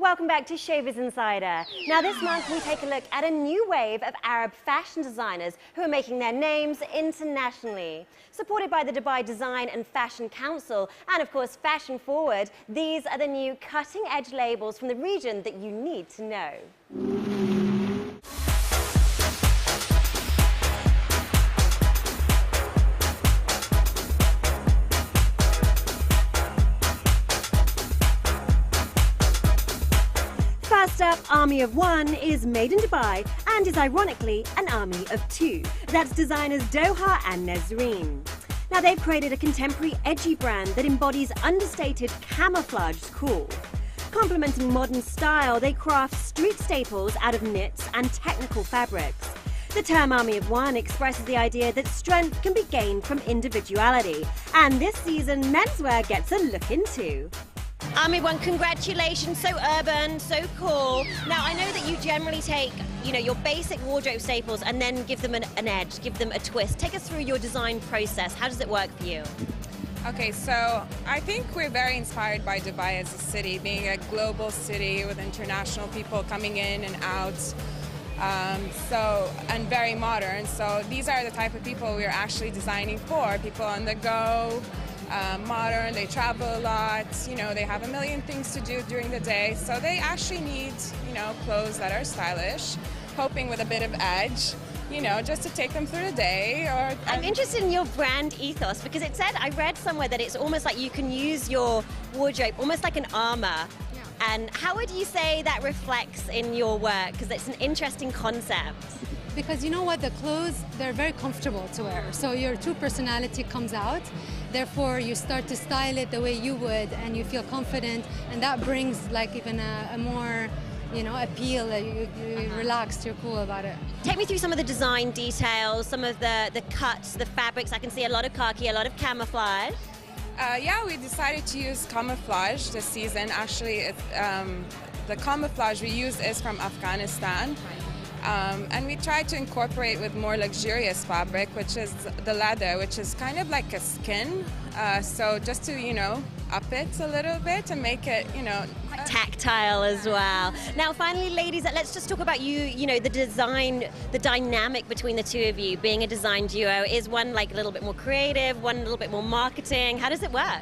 Welcome back to Showbiz Insider. Now this month we take a look at a new wave of Arab fashion designers who are making their names internationally. Supported by the Dubai Design and Fashion Council and of course Fashion Forward, these are the new cutting-edge labels from the region that you need to know. First up, Army of One is made in Dubai and is ironically an army of two. That's designers Doha and Nesreen. Now they've created a contemporary edgy brand that embodies understated camouflaged cool. Complementing modern style, they craft street staples out of knits and technical fabrics. The term Army of One expresses the idea that strength can be gained from individuality. And this season, menswear gets a look into. Army of One, congratulations, so urban, so cool. Now I know that you generally take, your basic wardrobe staples and then give them an edge, give them a twist. Take us through your design process. How does it work for you? Okay, so I think we're very inspired by Dubai as a city, being a global city with international people coming in and out. And very modern. So these are the type of people we're actually designing for, people on the go. Modern, they travel a lot, they have a million things to do during the day, so they actually need, clothes that are stylish, hoping with a bit of edge, just to take them through the day. I'm interested in your brand ethos because it said, I read somewhere that it's almost like you can use your wardrobe almost like an armor. Yeah. And how would you say that reflects in your work? Because it's an interesting concept. Because you know what, the clothes, they're very comfortable to wear. So your true personality comes out. Therefore, you start to style it the way you would and you feel confident. And that brings like even a more, appeal. You're relaxed, you're cool about it. Take me through some of the design details, some of the cuts, the fabrics. I can see a lot of khaki, a lot of camouflage. Yeah, we decided to use camouflage this season. Actually, the camouflage we use is from Afghanistan. And we try to incorporate with more luxurious fabric, which is the leather, which is kind of like a skin. So just to, up it a little bit and make it, tactile as well. Now, finally, ladies, let's just talk about the design, the dynamic between the two of you, being a design duo. Is one like a little bit more creative, one a little bit more marketing? How does it work?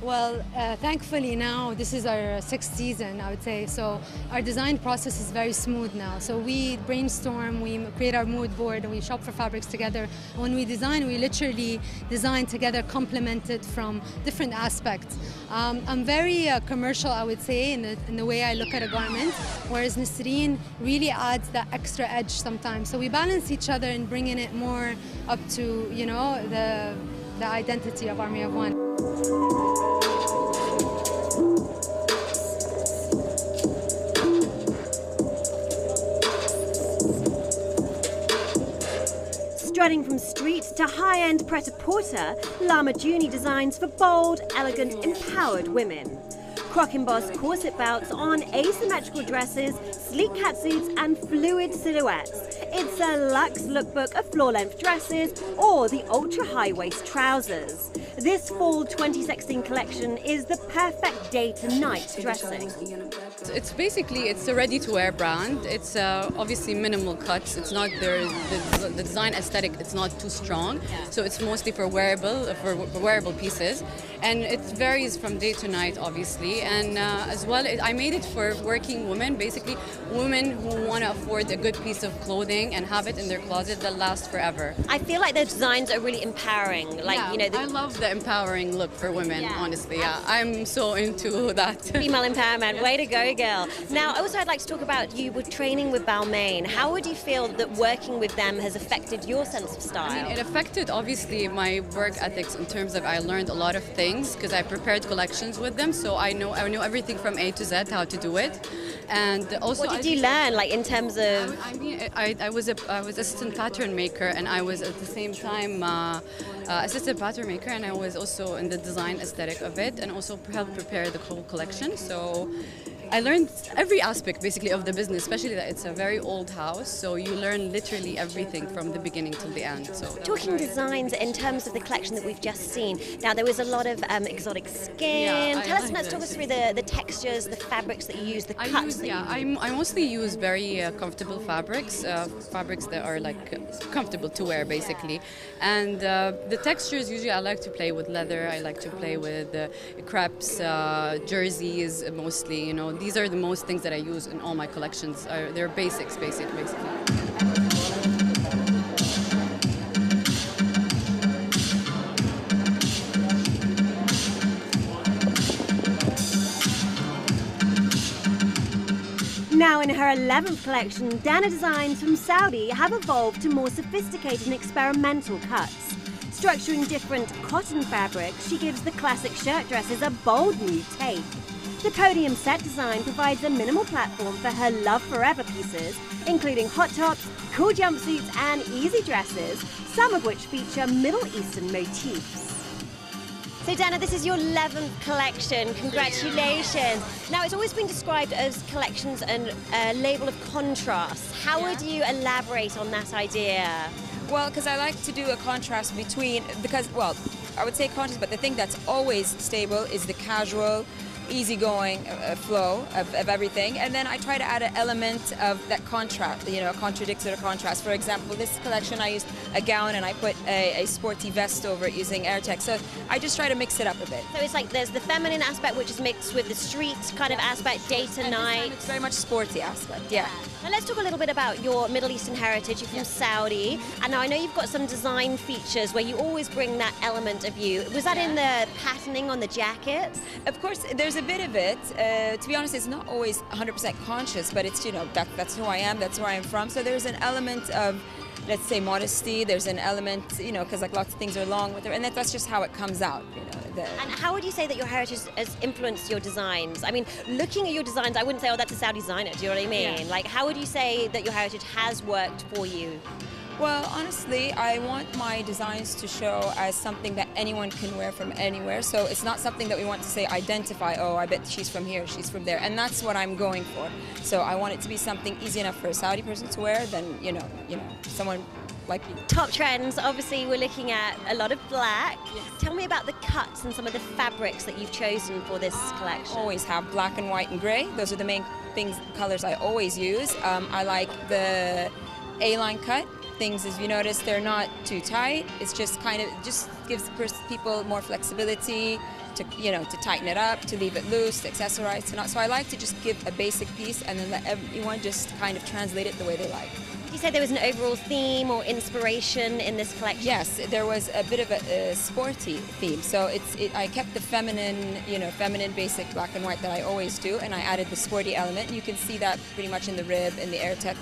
Well, thankfully now this is our 6th season, I would say. So our design process is very smooth now. So we brainstorm, we create our mood board, and we shop for fabrics together. When we design, we literally design together, complemented from different aspects. I'm very commercial, I would say, in the way I look at a garment, whereas Nesreen really adds that extra edge sometimes. So we balance each other and bringing it more up to, the identity of Army of One. Strutting from street to high-end pret-a-porter, Lama Juni designs for bold, elegant, empowered women. Croc-embossed corset belts on asymmetrical dresses, sleek catsuits and fluid silhouettes. It's a luxe lookbook of floor-length dresses or the ultra-high-waist trousers. This fall 2016 collection is the perfect day to night dressing. It's a ready-to-wear brand. It's obviously minimal cuts. It's not the design aesthetic. It's not too strong, so it's mostly for wearable pieces, and it varies from day to night, obviously. And as well, I made it for working women, basically women who want to afford a good piece of clothing and have it in their closet that lasts forever. I feel like the designs are really empowering. I love the empowering look for women. Honestly, I'm so into that. Female empowerment. Way to go, girl. Now, also I'd like to talk about you were training with Balmain. How would you feel that working with them has affected your sense of style? I mean, it affected obviously my work ethics in terms of I learned a lot of things because I prepared collections with them, so I know everything from A to Z how to do it. And also, what did you learn, like in terms of? I was assistant pattern maker, and I was at the same time assistant pattern maker, and I was also in the design aesthetic of it, and also helped prepare the whole collection. So I learned every aspect basically of the business, especially that it's a very old house, so you learn literally everything from the beginning till the end. So Talking designs in terms of the collection that we've just seen, now there was a lot of exotic skin. Let's talk us through the textures, the fabrics that you use, the cuts. I mostly use very comfortable fabrics, fabrics that are like comfortable to wear basically. And the textures, usually I like to play with leather, I like to play with crepes, jerseys mostly, you know. These are the most things that I use in all my collections. They're basics, basically. Now in her 11th collection, Dana designs from Saudi have evolved to more sophisticated and experimental cuts. Structuring different cotton fabrics, she gives the classic shirt dresses a bold new take. The podium set design provides a minimal platform for her Love Forever pieces, including hot tops, cool jumpsuits and easy dresses, some of which feature Middle Eastern motifs. So Dana, this is your 11th collection. Congratulations. Now, it's always been described as collections and a label of contrast. How would you elaborate on that idea? Well, because I like to do a contrast between, well, I would say contrast, but the thing that's always stable is the casual, easygoing flow of everything, and then I try to add an element of that contrast, you know, contradicts or contrast. For example, this collection I used a gown and I put a sporty vest over it using Airtex, so I just try to mix it up a bit. So it's like there's the feminine aspect which is mixed with the street kind of aspect, day to night. It's very much sporty aspect, yeah. Now let's talk a little bit about your Middle Eastern heritage. You're from Saudi, and now I know you've got some design features where you always bring that element of you. Was that in the patterning on the jacket? Of course, there's a bit of it. To be honest, it's not always 100% conscious, but it's, you know, that's who I am, that's where I'm from. So there's an element of, let's say, modesty. There's an element, you know, because like lots of things are long with her, and that's just how it comes out, you know. And how would you say that your heritage has influenced your designs? I mean, looking at your designs, I wouldn't say, oh, that's a Saudi designer, do you know what I mean? Yeah. Like, how would you say that your heritage has worked for you? Well, honestly, I want my designs to show as something that anyone can wear from anywhere. So it's not something that we want to say identify, oh, I bet she's from here, she's from there. And that's what I'm going for. So I want it to be something easy enough for a Saudi person to wear than, you know, someone like you. Top trends, obviously we're looking at a lot of black. Yes. Tell me about the cuts and some of the fabrics that you've chosen for this collection. I always have black and white and grey. Those are the main colors I always use. I like the A-line cut. Things, as you notice, they're not too tight. It's just kind of just gives people more flexibility to, you know, to tighten it up, to leave it loose, to accessorize, to not. So I like to just give a basic piece and then let everyone just kind of translate it the way they like. You said there was an overall theme or inspiration in this collection? Yes, there was a bit of a sporty theme. So I kept the feminine, you know, feminine basic black and white that I always do, and I added the sporty element. You can see that pretty much in the rib, in the Airtex.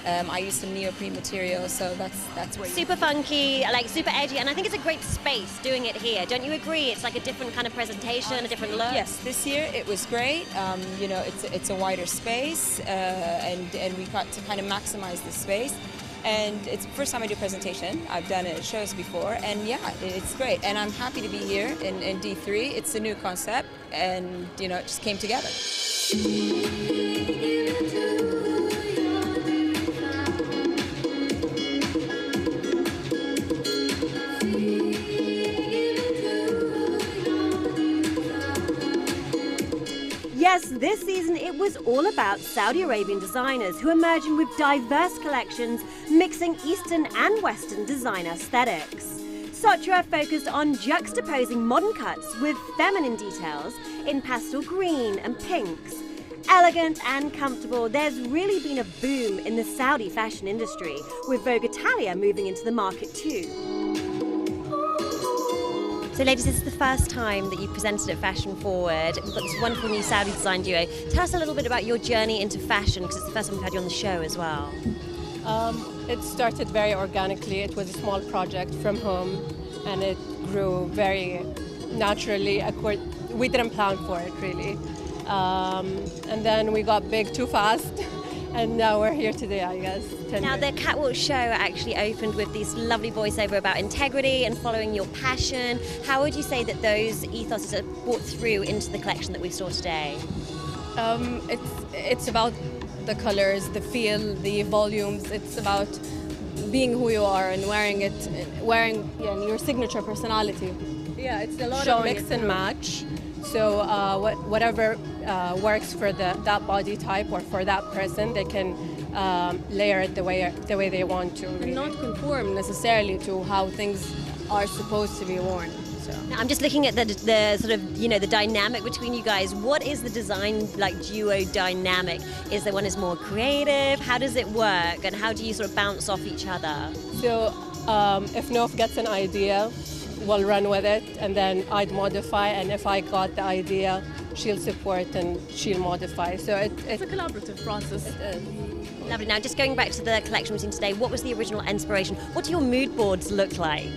I used some neoprene material, so that's where super funky, like super edgy, and I think it's a great space doing it here. Don't you agree? It's like a different kind of presentation, a different look. Yes, this year it was great. You know, it's a wider space, and we got to kind of maximize the space. And it's the first time I do a presentation. I've done it at shows before, and yeah, it's great. And I'm happy to be here in D3. It's a new concept, and you know, it just came together. Yes, this season it was all about Saudi Arabian designers who are emerging with diverse collections, mixing Eastern and Western design aesthetics. Sotra focused on juxtaposing modern cuts with feminine details in pastel green and pinks. Elegant and comfortable, there's really been a boom in the Saudi fashion industry, with Vogue Italia moving into the market too. So ladies, this is the first time that you've presented at Fashion Forward. We've got this wonderful new Saudi design duo. Tell us a little bit about your journey into fashion, because it's the first time we've had you on the show as well. It started very organically. It was a small project from home, and it grew very naturally. We didn't plan for it, really. And then we got big too fast. And now we're here today, I guess. Now, the Catwalk show actually opened with this lovely voiceover about integrity and following your passion. How would you say that those ethos are brought through into the collection that we saw today? It's about the colors, the feel, the volumes. It's about being who you are and wearing your signature personality. Yeah, it's a lot of Showing mix and match. So whatever works for that body type or for that person, they can layer it the way they want to. Really. And not conform necessarily to how things are supposed to be worn. So. Now, I'm just looking at the sort of, the dynamic between you guys. What is the design duo dynamic? Is there one is more creative? How does it work? And how do you sort of bounce off each other? So if Nof gets an idea, we'll run with it, and then I'd modify. And if I got the idea, she'll support and she'll modify. So it's a collaborative process. It is. Lovely. Now, just going back to the collection we've seen today, what was the original inspiration? What do your mood boards look like?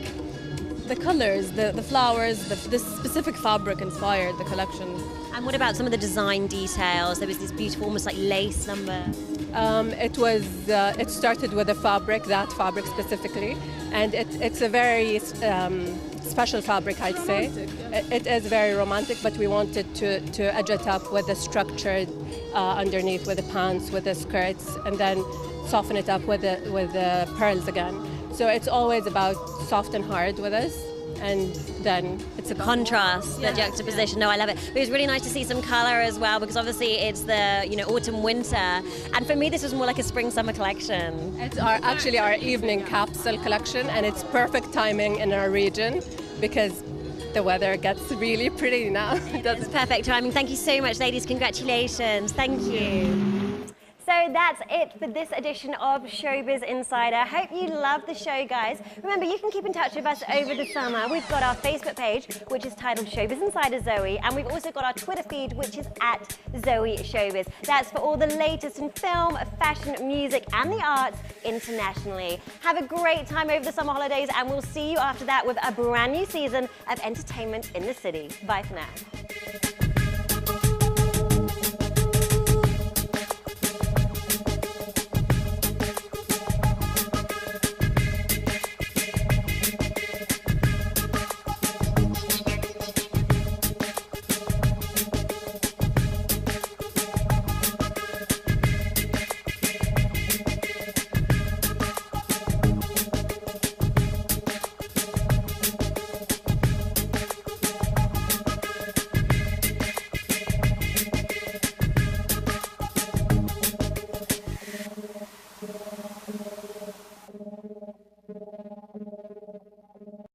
The colors, the flowers, this specific fabric inspired the collection. And what about some of the design details? There was this beautiful, almost like lace number. It started with that fabric specifically, and it's a very special fabric, I'd say. It is very romantic, but we wanted to edge it up with the structured underneath, with the pants, with the skirts, and then soften it up with the pearls again. So it's always about soft and hard with us, and then it's a contrast, the juxtaposition. No, I love it. But it was really nice to see some color as well, because obviously it's the autumn winter, and for me this was more like a spring summer collection. It's actually our evening capsule collection, and it's perfect timing in our region because the weather gets really pretty now. It's perfect timing. Thank you so much, ladies. Congratulations. Thank you. So that's it for this edition of Showbiz Insider. Hope you love the show, guys. Remember, you can keep in touch with us over the summer. We've got our Facebook page, which is titled Showbiz Insider Zoe, and we've also got our Twitter feed, which is at Zoe Showbiz. That's for all the latest in film, fashion, music, and the arts internationally. Have a great time over the summer holidays, and we'll see you after that with a brand new season of entertainment in the city. Bye for now.